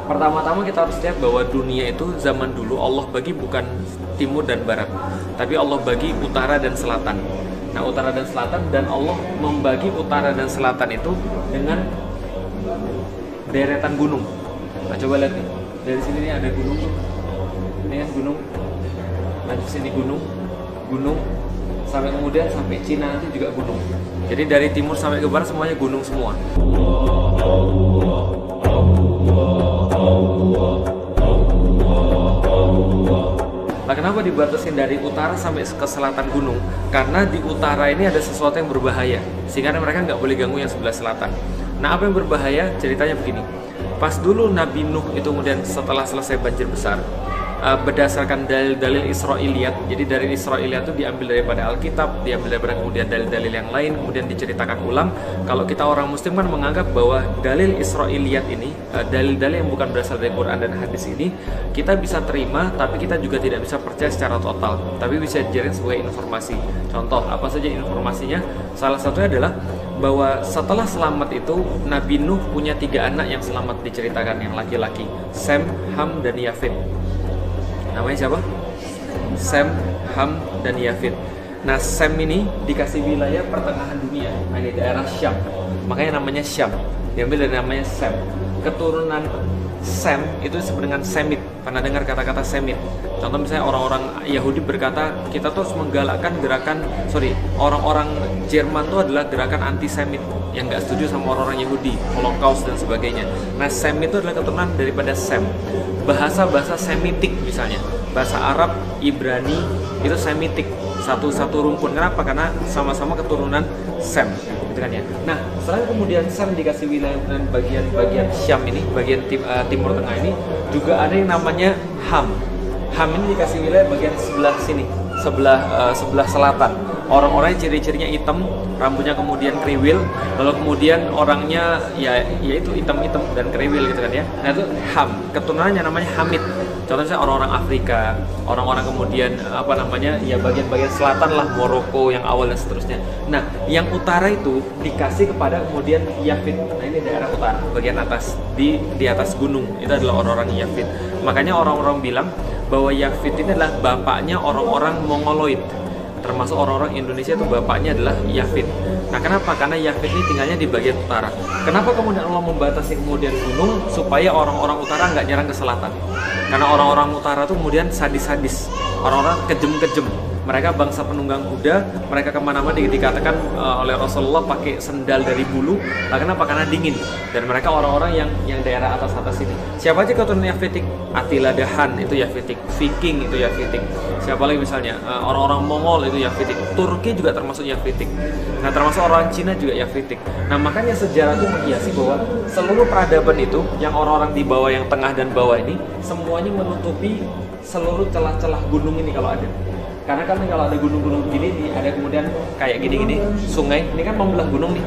Pertama-tama kita harus lihat bahwa dunia itu zaman dulu Allah bagi bukan timur dan barat, tapi Allah bagi utara dan selatan. Nah, utara dan selatan, dan Allah membagi utara dan selatan itu dengan deretan gunung. Nah, coba lihat nih. Dari sini nih ada gunung tuh. Ini kan gunung. Nah, di sini gunung, gunung, sampai kemudian sampai Cina nanti juga gunung. Jadi dari timur sampai ke barat semuanya gunung semua. Nah, kenapa dibatasin dari utara sampai ke selatan gunung? Karena di utara ini ada sesuatu yang berbahaya, sehingga mereka nggak boleh ganggu yang sebelah selatan. Nah, apa yang berbahaya? Ceritanya begini. Pas dulu Nabi Nuh itu kemudian setelah selesai banjir besar, berdasarkan dalil-dalil Israiliyat. Jadi dari Israiliyat itu diambil daripada Alkitab, diambil daripada kemudian dalil-dalil yang lain, kemudian diceritakan ulang. Kalau kita orang Muslim kan menganggap bahwa dalil Israiliyat ini, dalil-dalil yang bukan berasal dari Quran dan hadis ini, kita bisa terima, tapi kita juga tidak bisa percaya secara total. Tapi bisa dijadikan sebagai informasi. Contoh, apa saja informasinya? Salah satunya adalah bahwa setelah selamat itu Nabi Nuh punya 3 anak yang selamat diceritakan, yang laki-laki, Sem, Ham, dan Yafid. Namanya siapa? Sem, Ham, dan Yafid. Nah, Sem ini dikasih wilayah pertengahan dunia, nah, di daerah Syam. Makanya namanya Syam. Diambil dari namanya Sem. Keturunan Sem itu disebut dengan Semit. Pernah dengar kata-kata Semit? Contoh misalnya orang-orang Yahudi berkata, kita tuh harus menggalakkan gerakan, orang-orang Jerman itu adalah gerakan anti-Semit yang nggak setuju sama orang-orang Yahudi, Holocaust dan sebagainya. Nah, Sem itu adalah keturunan daripada Sem. Bahasa-bahasa Semitik misalnya, bahasa Arab, Ibrani, itu Semitik, satu rumpun. Kenapa? Karena sama-sama keturunan Sem, gitu kan ya. Nah, setelah kemudian Sem dikasih wilayah dan bagian Syam ini, bagian timur tengah ini, juga ada yang namanya Ham. Ham ini dikasih wilayah bagian sebelah sini, sebelah selatan. Orang-orangnya ciri-cirinya hitam, rambutnya kemudian kriwil, lalu kemudian orangnya yaitu hitam-hitam dan kriwil gitu kan ya. Nah, itu Ham, keturunannya namanya Hamid. Contohnya orang-orang Afrika, orang-orang kemudian bagian-bagian selatan lah, Maroko yang awal dan seterusnya. Nah, yang utara itu dikasih kepada kemudian Yafid. Nah, ini daerah utara, bagian atas di atas gunung, itu adalah orang-orang Yafid. Makanya orang-orang bilang bahwa Yafid ini adalah bapaknya orang-orang Mongoloid. Termasuk orang-orang Indonesia itu bapaknya adalah Yafid. Nah, kenapa? Karena Yafid ini tinggalnya di bagian utara. Kenapa kemudian Allah membatasi kemudian gunung supaya orang-orang utara nggak nyerang ke selatan? Karena orang-orang utara itu kemudian sadis-sadis, orang-orang kejem-kejem. Mereka bangsa penunggang kuda, mereka kemana-mana dikatakan oleh Rasulullah pakai sendal dari bulu. Nah, kenapa? Karena dingin. Dan mereka orang-orang yang daerah atas-atas ini. Siapa aja keturunan Yafitik? Attila Dahan itu Yafitik, Viking itu Yafitik. Siapa lagi misalnya? Orang-orang Mongol itu Yafitik. Turki juga termasuk Yafitik. Nah, termasuk orang Cina juga Yafitik. Nah, makanya sejarah itu menghiasi bahwa seluruh peradaban itu, yang orang-orang di bawah, yang tengah dan bawah ini, semuanya menutupi seluruh celah-celah gunung ini kalau ada. Karena kan kalau ada gunung-gunung gini, ada kemudian kayak gini-gini sungai, ini kan membelah gunung nih.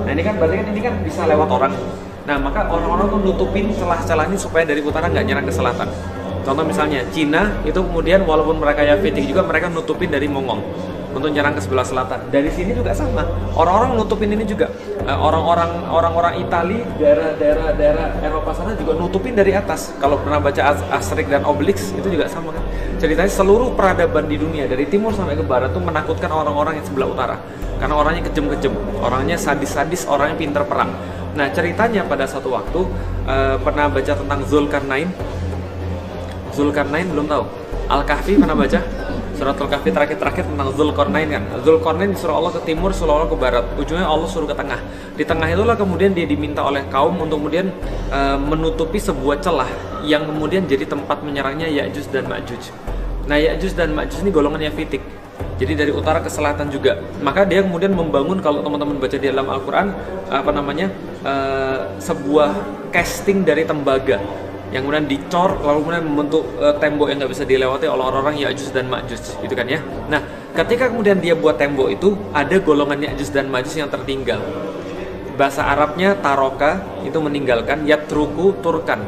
Nah, ini kan berarti kan ini kan bisa lewat orang. Nah, maka orang-orang tuh nutupin celah-celah ini supaya dari utara nggak nyerang ke selatan. Contoh misalnya Cina itu kemudian walaupun mereka Yafitik juga, mereka nutupin dari Mongol untuk nyerang ke sebelah selatan. Dari sini juga sama. Orang-orang nutupin ini juga. Orang-orang Itali, daerah Eropa sana juga nutupin dari atas. Kalau pernah baca Asterix dan Obelix itu juga sama kan. Ceritanya seluruh peradaban di dunia dari timur sampai ke barat tuh menakutkan orang-orang yang sebelah utara. Karena orangnya kejem-kejem, orangnya sadis-sadis, orangnya pinter perang. Nah, ceritanya pada satu waktu pernah baca tentang Zulkarnain. Zulkarnain belum tahu. Al-Kahfi pernah baca? Surat Al-Kahfi terakhir tentang Zulkarnain kan. Zulkarnain disuruh Allah ke timur, suruh Allah ke barat. Ujungnya Allah suruh ke tengah. Di tengah itulah kemudian dia diminta oleh kaum untuk kemudian menutupi sebuah celah yang kemudian jadi tempat menyerangnya Ya'juj dan Ma'juj. Nah, Ya'juj dan Ma'juj ini golongan Yafitik. Jadi dari utara ke selatan juga. Maka dia kemudian membangun, kalau teman-teman baca di dalam Al-Quran, sebuah casting dari tembaga yang kemudian dicor, lalu kemudian membentuk tembok yang nggak bisa dilewati oleh orang-orang Ya'juj dan Ma'juj, gitu kan ya. Nah, ketika kemudian dia buat tembok itu, ada golongan Ya'juj dan Ma'juj yang tertinggal. Bahasa Arabnya taroka itu meninggalkan, yatruku turkan,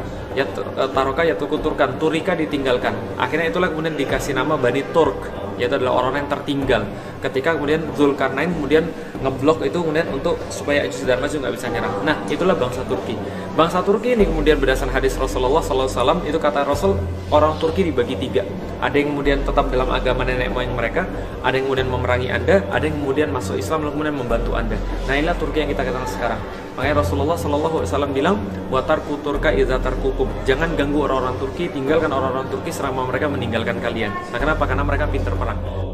taroka yatruku turkan, turika ditinggalkan. Akhirnya itulah kemudian dikasih nama Bani Turk. yaitu adalah orang yang tertinggal. Ketika kemudian Zulkarnain kemudian ngeblok itu kemudian untuk supaya Ya'juj dan Ma'juj nggak bisa nyerang. Nah, itulah bangsa Turki. Bangsa Turki ini kemudian berdasarkan hadis Rasulullah SAW, itu kata Rasul, orang Turki dibagi 3. Ada yang kemudian tetap dalam agama nenek moyang mereka, ada yang kemudian memerangi Anda, ada yang kemudian masuk Islam lalu kemudian membantu Anda. Nah, inilah Turki yang kita kenal sekarang. Makanya Rasulullah SAW bilang, watarku turka idza tarkukum. Jangan ganggu orang-orang Turki, tinggalkan orang-orang Turki selama mereka meninggalkan kalian. Nah, kenapa? Karena mereka pintar perang.